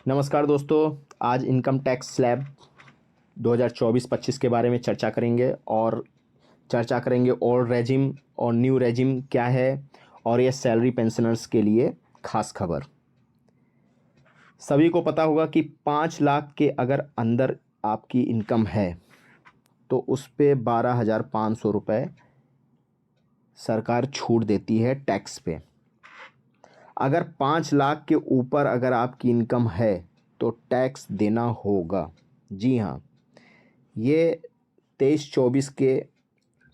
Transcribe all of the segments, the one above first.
नमस्कार दोस्तों। आज इनकम टैक्स स्लैब 2024-25 के बारे में चर्चा करेंगे और चर्चा करेंगे ओल्ड रेजिम और न्यू रेजिम क्या है और ये सैलरी पेंशनर्स के लिए खास खबर। सभी को पता होगा कि 5 लाख के अगर अंदर आपकी इनकम है तो उस पे 12,500 रुपये सरकार छूट देती है टैक्स पे। अगर 5 लाख के ऊपर अगर आपकी इनकम है तो टैक्स देना होगा। जी हाँ, ये 23-24 के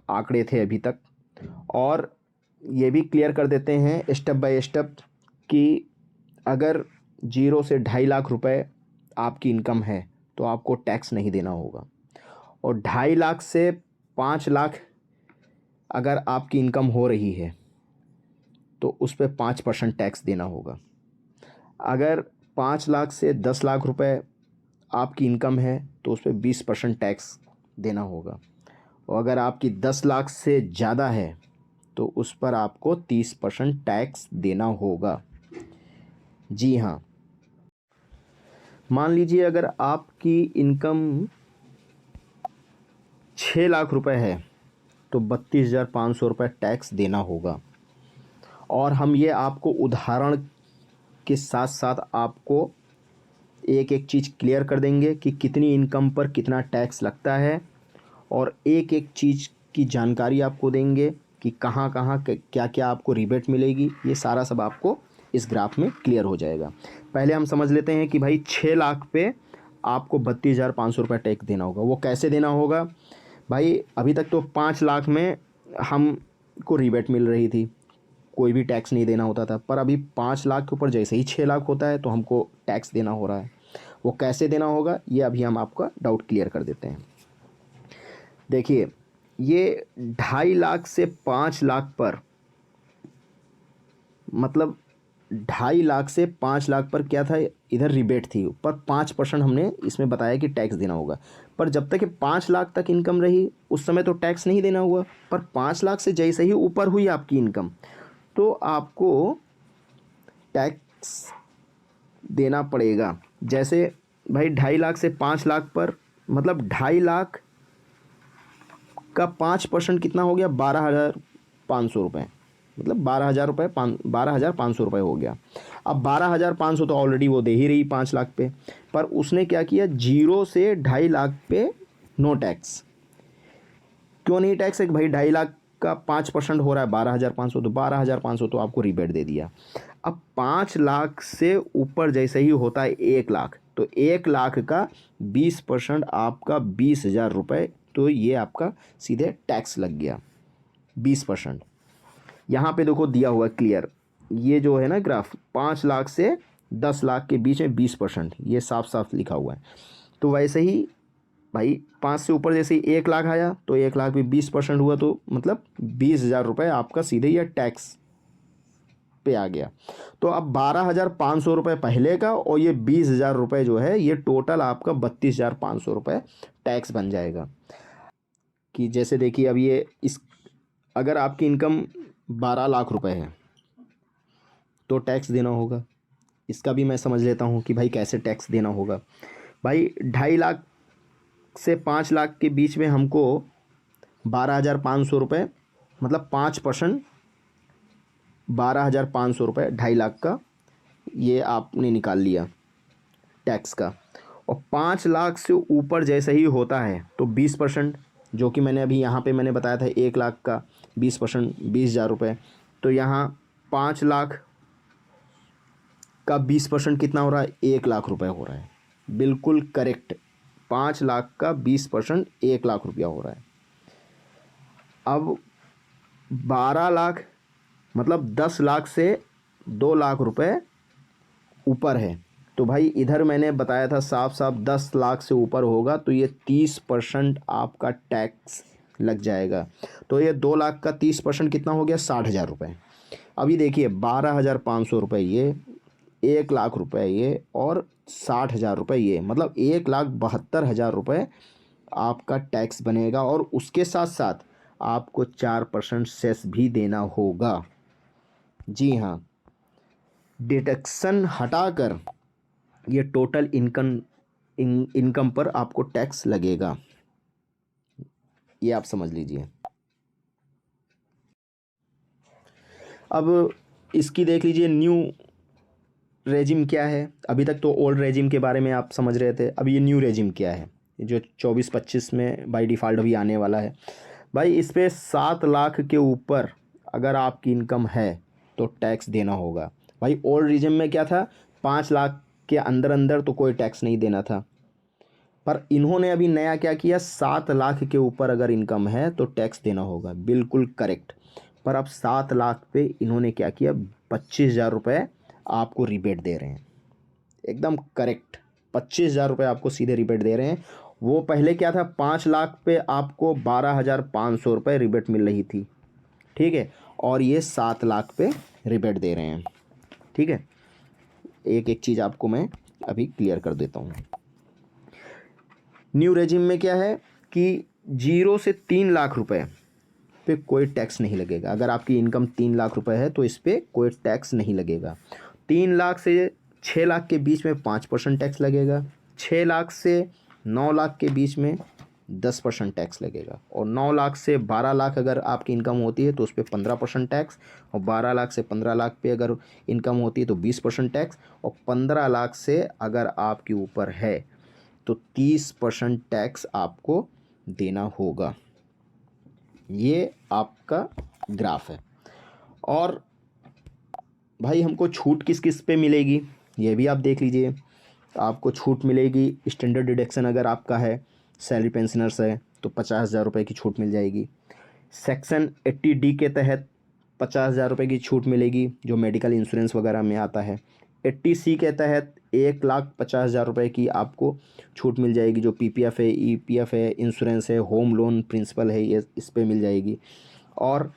आंकड़े थे अभी तक। और ये भी क्लियर कर देते हैं स्टेप बाय स्टेप कि अगर 0 से 2.5 लाख रुपए आपकी इनकम है तो आपको टैक्स नहीं देना होगा, और 2.5 लाख से 5 लाख अगर आपकी इनकम हो रही है तो उस पर 5% टैक्स देना होगा। अगर 5 लाख से 10 लाख रुपए आपकी इनकम है तो उस पर 20% टैक्स देना होगा, और अगर आपकी 10 लाख से ज़्यादा है तो उस पर आपको 30% टैक्स देना होगा। जी हाँ, मान लीजिए अगर आपकी इनकम 6 लाख रुपए है तो 32,500 रुपये टैक्स देना होगा। और हम ये आपको उदाहरण के साथ साथ आपको एक एक चीज़ क्लियर कर देंगे कि कितनी इनकम पर कितना टैक्स लगता है, और एक एक चीज़ की जानकारी आपको देंगे कि कहाँ कहाँ क्या क्या आपको रिबेट मिलेगी। ये सारा सब आपको इस ग्राफ में क्लियर हो जाएगा। पहले हम समझ लेते हैं कि भाई 6 लाख पे आपको 32,500 रुपये टैक्स देना होगा। वो कैसे देना होगा भाई? अभी तक तो 5 लाख में हमको रिबेट मिल रही थी, कोई भी टैक्स नहीं देना होता था, पर अभी 5 लाख के ऊपर जैसे ही 6 लाख होता है तो हमको टैक्स देना हो रहा है। वो कैसे देना होगा ये अभी हम आपका डाउट क्लियर कर देते हैं। देखिए, ये 2.5 लाख से 5 लाख पर, मतलब 2.5 लाख से 5 लाख पर क्या था, इधर रिबेट थी, पर 5% हमने इसमें बताया कि टैक्स देना होगा। पर जब तक ये 5 लाख तक इनकम रही उस समय तो टैक्स नहीं देना हुआ, पर 5 लाख से जैसे ही ऊपर हुई आपकी इनकम तो आपको टैक्स देना पड़ेगा। जैसे भाई 2.5 लाख से 5 लाख पर, मतलब 2.5 लाख का 5% कितना हो गया? 12,500 रुपये, मतलब 12,500 रुपये हो गया। अब 12,500 तो ऑलरेडी वो दे ही रही 5 लाख पे, पर उसने क्या किया, 0 से 2.5 लाख पे नो टैक्स। क्यों नहीं टैक्स है कि भाई 2.5 लाख का 5% हो रहा है 12,500, तो 12,500 तो आपको रिबेट दे दिया। अब 5 लाख से ऊपर जैसे ही होता है 1 लाख, तो 1 लाख का 20% आपका 20,000 रुपये, तो ये आपका सीधे टैक्स लग गया 20%। यहाँ पे देखो दिया हुआ क्लियर, ये जो है ना ग्राफ, 5 लाख से 10 लाख के बीच में 20%, ये साफ साफ लिखा हुआ है। तो वैसे ही भाई 5 से ऊपर जैसे ही 1 लाख आया तो 1 लाख भी 20% हुआ, तो मतलब 20,000 रुपये आपका सीधे यह टैक्स पे आ गया। तो अब 12,500 रुपये पहले का और ये 20,000 रुपये जो है ये टोटल आपका 32,500 रुपये टैक्स बन जाएगा। कि जैसे देखिए अब ये इस, अगर आपकी इनकम 12 लाख रुपए है तो टैक्स देना होगा। इसका भी मैं समझ लेता हूँ कि भाई कैसे टैक्स देना होगा। भाई 2.5 लाख से 5 लाख के बीच में हमको 12,500 रुपये, मतलब 5%, 12,500 रुपये 2.5 लाख का ये आपने निकाल लिया टैक्स का। और 5 लाख से ऊपर जैसे ही होता है तो 20%, जो कि मैंने अभी यहाँ पे मैंने बताया था 1 लाख का 20%, 20,000 रुपये। तो यहाँ 5 लाख का 20% कितना हो रहा है? 1 लाख रुपए हो रहा है। बिल्कुल करेक्ट, 5 लाख का 20% 1 लाख रुपया हो रहा है। अब 12 लाख, मतलब 10 लाख से 2 लाख रुपए ऊपर है, तो भाई इधर मैंने बताया था साफ साफ 10 लाख से ऊपर होगा तो ये 30% आपका टैक्स लग जाएगा। तो ये 2 लाख का 30% कितना हो गया? 60,000 रुपये। अभी देखिए 12,500 रुपये ये, 1 लाख रुपये ये, और 60,000 रुपये ये, मतलब 1,72,000 रुपये आपका टैक्स बनेगा। और उसके साथ साथ आपको 4% सेस भी देना होगा। जी हाँ, डिडक्शन हटाकर ये टोटल इनकम पर आपको टैक्स लगेगा, ये आप समझ लीजिए। अब इसकी देख लीजिए न्यू रेजिम क्या है। अभी तक तो ओल्ड रेजिम के बारे में आप समझ रहे थे, अब ये न्यू रेजिम क्या है जो 24-25 में बाय डिफ़ॉल्ट भी आने वाला है। भाई इस पे 7 लाख के ऊपर अगर आपकी इनकम है तो टैक्स देना होगा। भाई ओल्ड रेजिम में क्या था, 5 लाख के अंदर अंदर तो कोई टैक्स नहीं देना था, पर इन्होंने अभी नया क्या किया, 7 लाख के ऊपर अगर इनकम है तो टैक्स देना होगा। बिल्कुल करेक्ट। पर अब 7 लाख पे इन्होंने क्या किया, 25,000 रुपये आपको रिबेट दे रहे हैं। एकदम करेक्ट, 25,000 रुपये आपको सीधे रिबेट दे रहे हैं। वो पहले क्या था, 5 लाख पे आपको 12,500 रुपये रिबेट मिल रही थी, ठीक है, और ये 7 लाख पे रिबेट दे रहे हैं, ठीक है। एक एक चीज़ आपको मैं अभी क्लियर कर देता हूँ। न्यू रेजिम में क्या है कि 0 से 3 लाख रुपए पे कोई टैक्स नहीं लगेगा। अगर आपकी इनकम 3 लाख रुपए है तो इस पर कोई टैक्स नहीं लगेगा। 3 लाख से 6 लाख के बीच में 5% टैक्स लगेगा, 6 लाख से 9 लाख के बीच में 10% टैक्स लगेगा, और 9 लाख से 12 लाख अगर आपकी इनकम होती है तो उस पर 15% टैक्स, और 12 लाख से 15 लाख पे अगर इनकम होती है तो 20% टैक्स, और 15 लाख से अगर आपके ऊपर है तो 30% टैक्स आपको देना होगा। ये आपका ग्राफ है। और भाई हमको छूट किस किस पे मिलेगी ये भी आप देख लीजिए। आपको छूट मिलेगी, स्टैंडर्ड डिडक्शन अगर आपका है, सैलरी पेंशनर्स है तो 50,000 रुपये की छूट मिल जाएगी। सेक्शन 80D के तहत 50,000 रुपये की छूट मिलेगी जो मेडिकल इंश्योरेंस वगैरह में आता है। 80C के तहत 1,50,000 रुपये की आपको छूट मिल जाएगी, जो PPF है, EPF है, इंश्योरेंस है, होम लोन प्रिंसिपल है, ये इस पे मिल जाएगी। और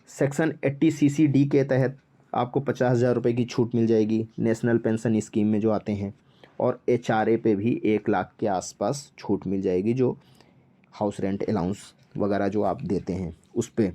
सेक्शन 80CCD के तहत आपको 50,000 रुपये की छूट मिल जाएगी नेशनल पेंशन स्कीम में जो आते हैं। और HRA पे भी 1 लाख के आसपास छूट मिल जाएगी, जो हाउस रेंट अलाउंस वगैरह जो आप देते हैं उस पर।